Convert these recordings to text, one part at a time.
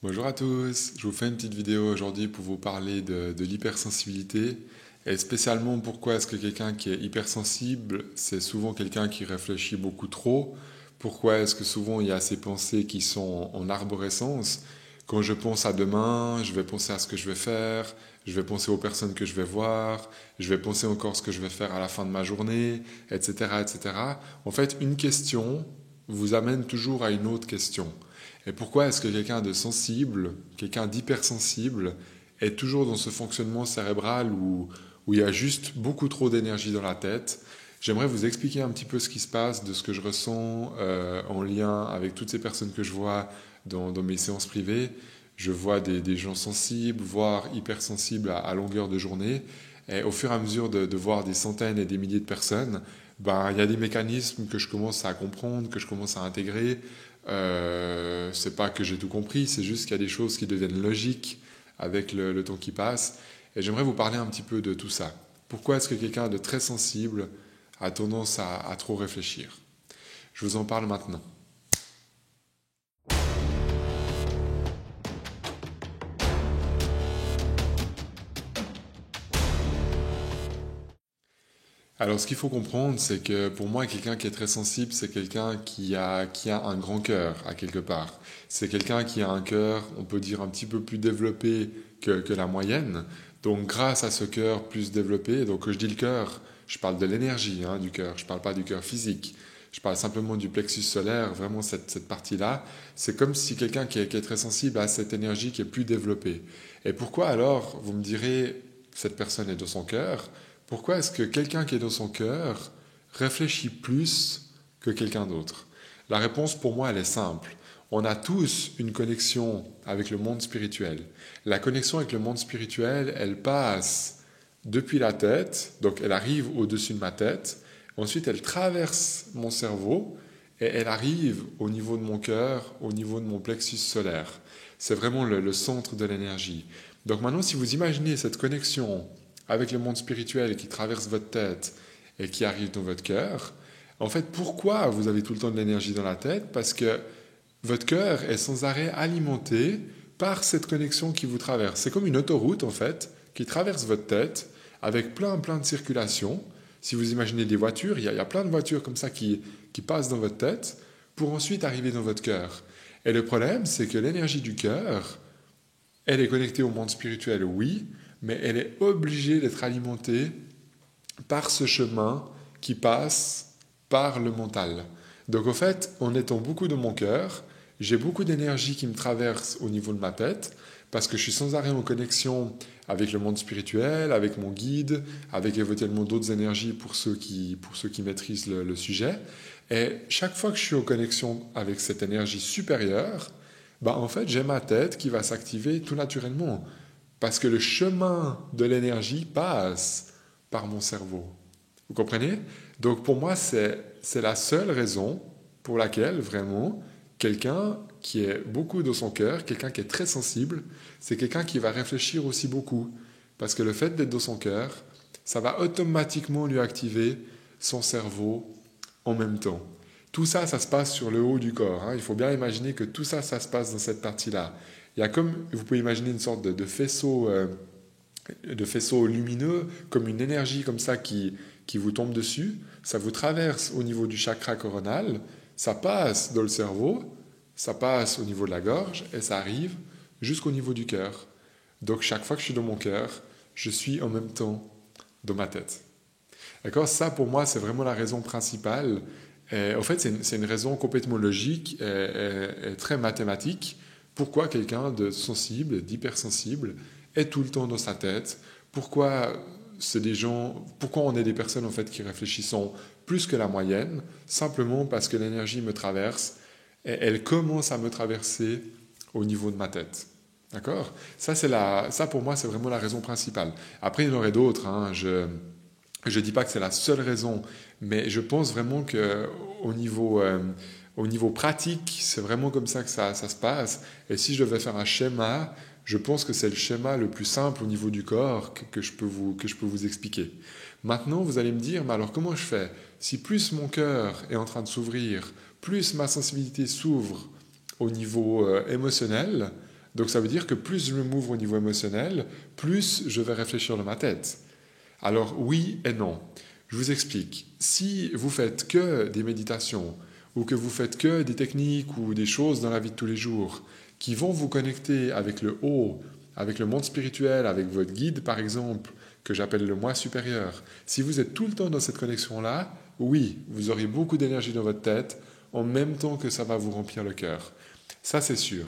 Bonjour à tous, je vous fais une petite vidéo aujourd'hui pour vous parler de l'hypersensibilité et spécialement pourquoi est-ce que quelqu'un qui est hypersensible, c'est souvent quelqu'un qui réfléchit beaucoup trop, pourquoi est-ce que souvent il y a ces pensées qui sont en arborescence. Quand je pense à demain, je vais penser à ce que je vais faire, je vais penser aux personnes que je vais voir, je vais penser encore ce que je vais faire à la fin de ma journée, etc., etc. En fait, une question vous amène toujours à une autre question. Et pourquoi est-ce que quelqu'un de sensible, quelqu'un d'hypersensible, est toujours dans ce fonctionnement cérébral où il y a juste beaucoup trop d'énergie dans la tête? J'aimerais vous expliquer un petit peu ce qui se passe, de ce que je ressens en lien avec toutes ces personnes que je vois dans mes séances privées. Je vois des gens sensibles, voire hypersensibles à longueur de journée. Et au fur et à mesure de voir des centaines et des milliers de personnes, ben, il y a des mécanismes que je commence à comprendre, que je commence à intégrer. C'est pas que j'ai tout compris, c'est juste qu'il y a des choses qui deviennent logiques avec le temps qui passe. Et j'aimerais vous parler un petit peu de tout ça. Pourquoi est-ce que quelqu'un de très sensible a tendance à trop réfléchir? Je vous en parle maintenant. Alors, ce qu'il faut comprendre, c'est que pour moi, quelqu'un qui est très sensible, c'est quelqu'un qui a un grand cœur, à quelque part. C'est quelqu'un qui a un cœur, on peut dire, un petit peu plus développé que la moyenne. Donc, grâce à ce cœur plus développé, donc quand je dis le cœur, je parle de l'énergie du cœur, je parle pas du cœur physique. Je parle simplement du plexus solaire, vraiment cette partie-là. C'est comme si quelqu'un qui est très sensible a cette énergie qui est plus développée. Et pourquoi alors, vous me direz, cette personne est de son cœur? Pourquoi est-ce que quelqu'un qui est dans son cœur réfléchit plus que quelqu'un d'autre? La réponse pour moi, elle est simple. On a tous une connexion avec le monde spirituel. La connexion avec le monde spirituel, elle passe depuis la tête, donc elle arrive au-dessus de ma tête, ensuite elle traverse mon cerveau et elle arrive au niveau de mon cœur, au niveau de mon plexus solaire. C'est vraiment le centre de l'énergie. Donc maintenant, si vous imaginez cette connexion avec le monde spirituel qui traverse votre tête et qui arrive dans votre cœur, en fait, pourquoi vous avez tout le temps de l'énergie dans la tête? Parce que votre cœur est sans arrêt alimenté par cette connexion qui vous traverse. C'est comme une autoroute, en fait, qui traverse votre tête avec plein de circulations. Si vous imaginez des voitures, il y a plein de voitures comme ça qui passent dans votre tête pour ensuite arriver dans votre cœur. Et le problème, c'est que l'énergie du cœur, elle est connectée au monde spirituel, oui, mais elle est obligée d'être alimentée par ce chemin qui passe par le mental. Donc au fait, en étant beaucoup dans mon cœur, j'ai beaucoup d'énergie qui me traverse au niveau de ma tête, parce que je suis sans arrêt en connexion avec le monde spirituel, avec mon guide, avec éventuellement d'autres énergies pour ceux qui maîtrisent le sujet. Et chaque fois que je suis en connexion avec cette énergie supérieure, bah en fait, j'ai ma tête qui va s'activer tout naturellement. Parce que le chemin de l'énergie passe par mon cerveau. Vous comprenez? Donc pour moi, c'est la seule raison pour laquelle vraiment quelqu'un qui est beaucoup dans son cœur, quelqu'un qui est très sensible, c'est quelqu'un qui va réfléchir aussi beaucoup. Parce que le fait d'être dans son cœur, ça va automatiquement lui activer son cerveau en même temps. Tout ça, ça se passe sur le haut du corps. Il faut bien imaginer que tout ça, ça se passe dans cette partie-là. Il y a comme, vous pouvez imaginer une sorte de faisceau lumineux, comme une énergie comme ça qui vous tombe dessus. Ça vous traverse au niveau du chakra coronal, ça passe dans le cerveau, ça passe au niveau de la gorge et ça arrive jusqu'au niveau du cœur. Donc chaque fois que je suis dans mon cœur, je suis en même temps dans ma tête. D'accord? Ça, pour moi, c'est vraiment la raison principale. Et, en fait, c'est une raison complètement logique et très mathématique. Pourquoi quelqu'un de sensible, d'hypersensible, est tout le temps dans sa tête? Pourquoi pourquoi on est des personnes en fait qui réfléchissent plus que la moyenne, simplement parce que l'énergie me traverse et elle commence à me traverser au niveau de ma tête. D'accord? Ça pour moi, c'est vraiment la raison principale. Après, il y en aurait d'autres. Je ne dis pas que c'est la seule raison, mais je pense vraiment qu'au niveau, au niveau pratique, c'est vraiment comme ça que ça se passe. Et si je devais faire un schéma, je pense que c'est le schéma le plus simple au niveau du corps que je peux vous expliquer. Maintenant, vous allez me dire, mais alors comment je fais? Si plus mon cœur est en train de s'ouvrir, plus ma sensibilité s'ouvre au niveau émotionnel, Donc ça veut dire que plus je m'ouvre au niveau émotionnel, plus je vais réfléchir dans ma tête. Alors oui et non. Je vous explique. Si vous faites que des méditations ou que vous faites que des techniques ou des choses dans la vie de tous les jours qui vont vous connecter avec le haut, avec le monde spirituel, avec votre guide par exemple, que j'appelle le moi supérieur, si vous êtes tout le temps dans cette connexion-là, oui, vous aurez beaucoup d'énergie dans votre tête en même temps que ça va vous remplir le cœur. Ça, c'est sûr.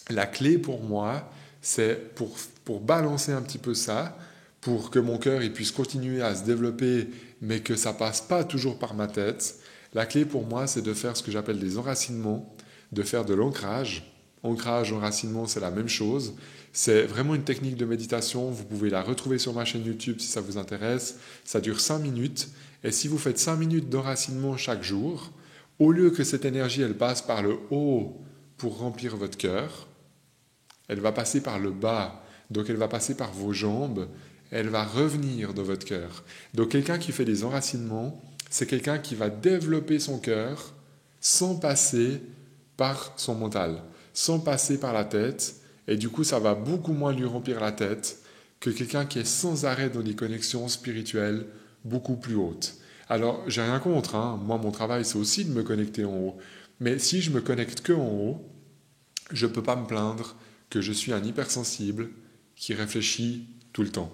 La clé pour moi, c'est pour balancer un petit peu ça, pour que mon cœur il puisse continuer à se développer, mais que ça passe pas toujours par ma tête. La clé pour moi, c'est de faire ce que j'appelle des enracinements, de faire de l'ancrage. Ancrage, enracinement, c'est la même chose. C'est vraiment une technique de méditation. Vous pouvez la retrouver sur ma chaîne YouTube si ça vous intéresse. Ça dure 5 minutes. Et si vous faites 5 minutes d'enracinement chaque jour, au lieu que cette énergie elle passe par le haut pour remplir votre cœur, elle va passer par le bas. Donc elle va passer par vos jambes. Elle va revenir dans votre cœur. Donc quelqu'un qui fait des enracinements, c'est quelqu'un qui va développer son cœur sans passer par son mental, sans passer par la tête. Et du coup, ça va beaucoup moins lui remplir la tête que quelqu'un qui est sans arrêt dans des connexions spirituelles beaucoup plus hautes. Alors, j'ai rien contre, hein. Moi, mon travail, c'est aussi de me connecter en haut. Mais si je me connecte que en haut, je ne peux pas me plaindre que je suis un hypersensible qui réfléchit tout le temps.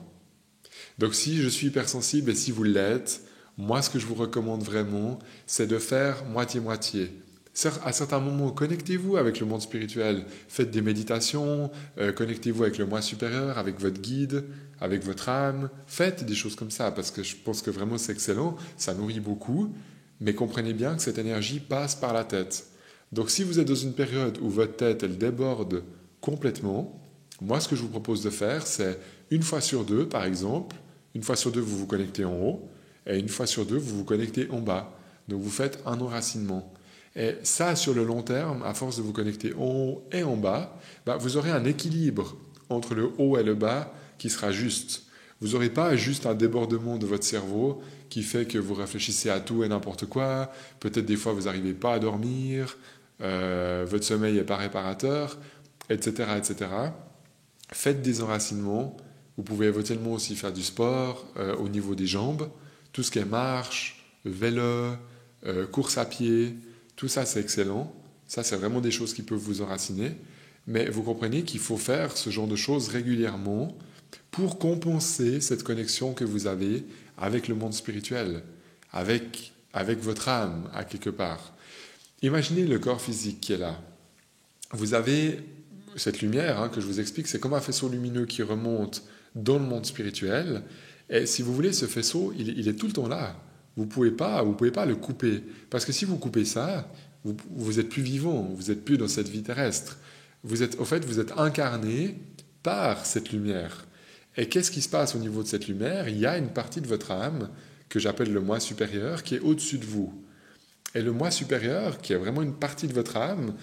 Donc si je suis hypersensible et si vous l'êtes, moi ce que je vous recommande vraiment, c'est de faire moitié-moitié. À certains moments, connectez-vous avec le monde spirituel, faites des méditations, connectez-vous avec le moi supérieur, avec votre guide, avec votre âme, faites des choses comme ça, parce que je pense que vraiment c'est excellent, ça nourrit beaucoup, mais comprenez bien que cette énergie passe par la tête. Donc si vous êtes dans une période où votre tête, elle déborde complètement, moi ce que je vous propose de faire, c'est une fois sur deux, par exemple, une fois sur deux, vous vous connectez en haut, et une fois sur deux, vous vous connectez en bas. Donc vous faites un enracinement. Et ça, sur le long terme, à force de vous connecter en haut et en bas, vous aurez un équilibre entre le haut et le bas qui sera juste. Vous n'aurez pas juste un débordement de votre cerveau qui fait que vous réfléchissez à tout et n'importe quoi. Peut-être des fois, vous n'arrivez pas à dormir, votre sommeil n'est pas réparateur, etc., etc. Faites des enracinements. Vous pouvez éventuellement aussi faire du sport au niveau des jambes. Tout ce qui est marche, vélo, course à pied, tout ça c'est excellent. Ça c'est vraiment des choses qui peuvent vous enraciner. Mais vous comprenez qu'il faut faire ce genre de choses régulièrement pour compenser cette connexion que vous avez avec le monde spirituel, avec votre âme à quelque part. Imaginez le corps physique qui est là. Vous avez cette lumière que je vous explique, c'est comme un faisceau lumineux qui remonte dans le monde spirituel. Et si vous voulez, ce faisceau, il est tout le temps là. Vous pouvez pas le couper. Parce que si vous coupez ça, vous êtes plus vivant, vous êtes plus dans cette vie terrestre. Vous êtes incarné par cette lumière. Et qu'est-ce qui se passe au niveau de cette lumière? Il y a une partie de votre âme, que j'appelle le moi supérieur, qui est au-dessus de vous. Et le moi supérieur, qui est vraiment une partie de votre âme,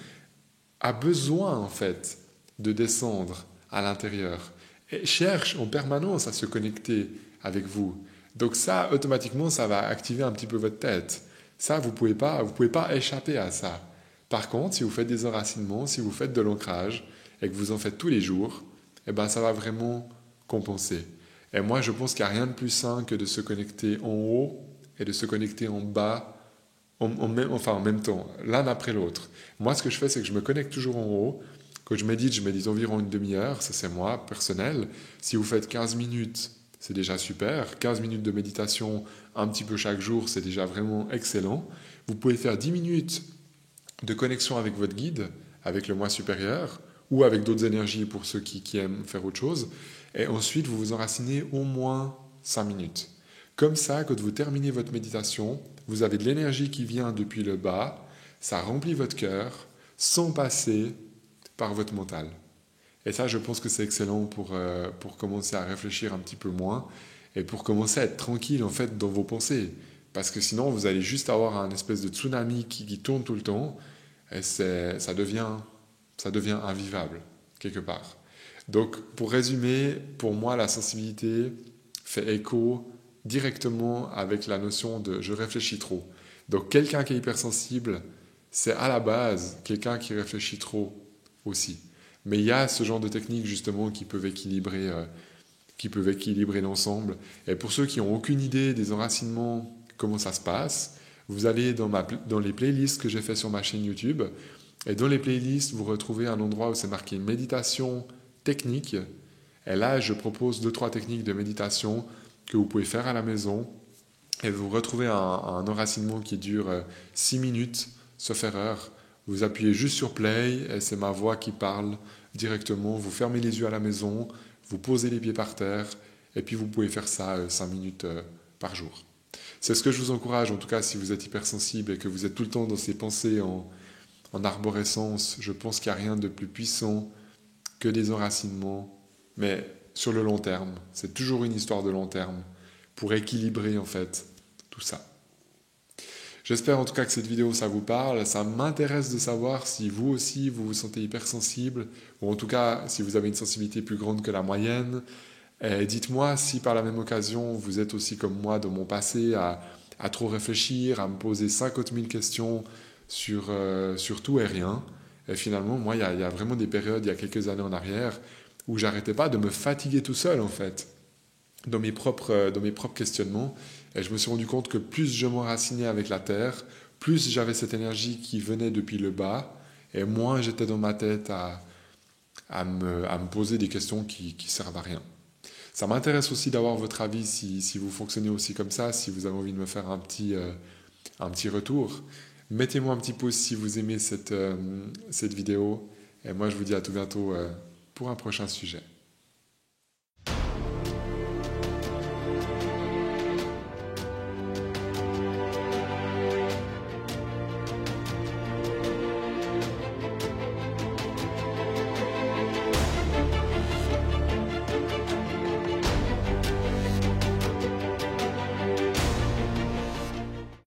a besoin, en fait, de descendre à l'intérieur. Et cherche en permanence à se connecter avec vous. Donc ça, automatiquement, ça va activer un petit peu votre tête. Ça, vous pouvez pas échapper à ça. Par contre, si vous faites des enracinements, si vous faites de l'ancrage, et que vous en faites tous les jours, ça va vraiment compenser. Et moi, je pense qu'il n'y a rien de plus sain que de se connecter en haut et de se connecter en bas, en même temps, l'un après l'autre. Moi, ce que je fais, c'est que je me connecte toujours en haut. Quand je médite environ une demi-heure, ça c'est moi, personnel. Si vous faites 15 minutes, c'est déjà super. 15 minutes de méditation, un petit peu chaque jour, c'est déjà vraiment excellent. Vous pouvez faire 10 minutes de connexion avec votre guide, avec le moi supérieur, ou avec d'autres énergies pour ceux qui aiment faire autre chose. Et ensuite, vous vous enracinez au moins 5 minutes. Comme ça, quand vous terminez votre méditation, vous avez de l'énergie qui vient depuis le bas, ça remplit votre cœur, sans passer par votre mental. Et ça, je pense que c'est excellent pour commencer à réfléchir un petit peu moins et pour commencer à être tranquille en fait dans vos pensées. Parce que sinon, vous allez juste avoir un espèce de tsunami qui tourne tout le temps et ça devient invivable quelque part. Donc, pour résumer, pour moi, la sensibilité fait écho directement avec la notion de « je réfléchis trop ». Donc, quelqu'un qui est hypersensible, c'est à la base quelqu'un qui réfléchit trop aussi. Mais il y a ce genre de techniques justement qui peuvent équilibrer l'ensemble. Et pour ceux qui n'ont aucune idée des enracinements, comment ça se passe, vous allez dans les playlists que j'ai fait sur ma chaîne YouTube. Et dans les playlists, vous retrouvez un endroit où c'est marqué méditation technique. Et là, je propose 2-3 techniques de méditation que vous pouvez faire à la maison. Et vous retrouvez un enracinement qui dure 6 minutes, sauf erreur. Vous appuyez juste sur play et c'est ma voix qui parle directement. Vous fermez les yeux à la maison, vous posez les pieds par terre et puis vous pouvez faire ça 5 minutes par jour. C'est ce que je vous encourage, en tout cas si vous êtes hypersensible et que vous êtes tout le temps dans ces pensées en arborescence. Je pense qu'il n'y a rien de plus puissant que des enracinements, mais sur le long terme. C'est toujours une histoire de long terme pour équilibrer en fait tout ça. J'espère en tout cas que cette vidéo ça vous parle. Ça m'intéresse de savoir si vous aussi vous vous sentez hypersensible ou en tout cas si vous avez une sensibilité plus grande que la moyenne. Et dites-moi si par la même occasion vous êtes aussi comme moi dans mon passé à trop réfléchir, à me poser 50 000 questions sur tout et rien. Et finalement, moi, il y a vraiment des périodes, il y a quelques années en arrière, où j'arrêtais pas de me fatiguer tout seul en fait, dans mes propres questionnements. Et je me suis rendu compte que plus je m'enracinais avec la terre, plus j'avais cette énergie qui venait depuis le bas, et moins j'étais dans ma tête à me poser des questions qui servent à rien. Ça m'intéresse aussi d'avoir votre avis si vous fonctionnez aussi comme ça, si vous avez envie de me faire un petit retour. Mettez-moi un petit pouce si vous aimez cette vidéo. Et moi, je vous dis à tout bientôt pour un prochain sujet.